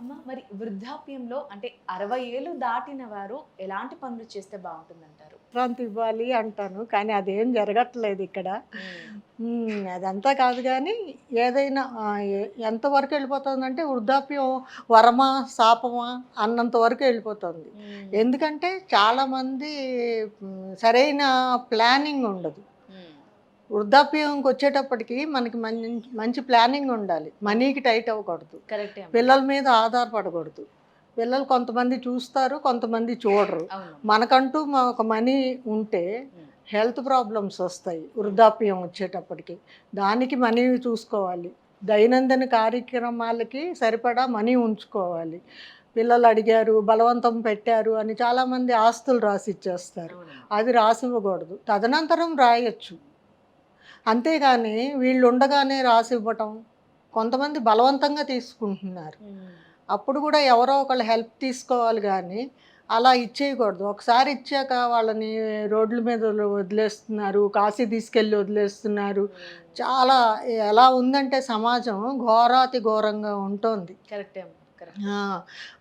అమ్మ మరి వృద్ధాప్యంలో అంటే 60 ఏళ్ళు దాటిన వారు ఎలాంటి పనులు చేస్తే బావుంటుందంటారు? విశ్రాంతి ఇవ్వాలి అంటాను. కానీ అదేం జరగట్లేదు ఇక్కడ. హ్మ్. అదంతా కాదు గానీ, ఏదైనా ఎంతవరకు వెళ్ళిపోతుందంటే వృద్ధాప్యం వరమా, శాపమా అన్నంత వరకు వెళ్ళిపోతుంది. హ్మ్. ఎందుకంటే చాలామంది సరైన ప్లానింగ్ ఉండదు. హ్మ్. వృద్ధాప్యంకొచ్చేటప్పటికి మనకి మంచి ప్లానింగ్ ఉండాలి. అవును. మనీకి టైట్ అవ్వకూడదు. కరెక్టే అమ్మ. పిల్లల మీద ఆధారపడకూడదు. పిల్లలు కొంతమంది చూస్తారు, కొంతమంది చూడరు. అవునమ్మా. మనకంటూ ఒక మనీ ఉంటే హ్మ్. హెల్త్ ప్రాబ్లమ్స్ వస్తాయి హ్మ్. వృద్ధాప్యం వచ్చేటప్పటికి. దానికి మనీ చూసుకోవాలి. దైనందిన కార్యక్రమాలకి సరిపడా మనీ ఉంచుకోవాలి. పిల్లలు అడిగారు, బలవంతం పెట్టారు అని చాలామంది ఆస్తులు రాసిచ్చేస్తారు. అవునమ్మా. అది రాసివ్వకూడదు. తదనంతరం రాయొచ్చు. అంతేగాని వీళ్ళుండగానే రాసివ్వటం, కొంతమంది బలవంతంగా తీసుకుంటున్నారు. హ్మ్. అప్పుడు గూడా ఎవరో ఒకళ్ళు హెల్ప్ తీసుకోవాలి గానీ, అలా ఇచ్చేయకూడదు. ఒకసారి ఇచ్చాక వాళ్ళని రోడ్ల మీద వదిలేస్తున్నారు, కాశీ తీసుకెళ్ళి వదిలేస్తున్నారు. హ్మ్. చాలా ఎలా ఉందంటే సమాజం ఘోరాతి ఘోరంగా ఉంటోంది. కరెక్టే అమ్మ. కరెక్టే. ఆ!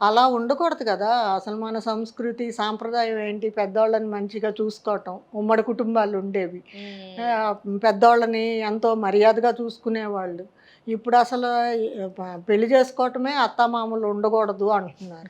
అలా ఉండకూడదు కదా! అసలు మన సంస్కృతి, సాంప్రదాయం ఏంటి? పెద్దోళ్ళని మంచిగా చూసుకోవటం. ఉమ్మడి కుటుంబాలుండేవి. హ్మ్. పెద్దోళ్ళని ఎంతో మర్యాదగా చూసుకునేవాళ్ళు. ఇప్పుడసలు పెళ్లి చేసుకోవటమే అత్తామామలు ఉండకూడదు అంటున్నారు.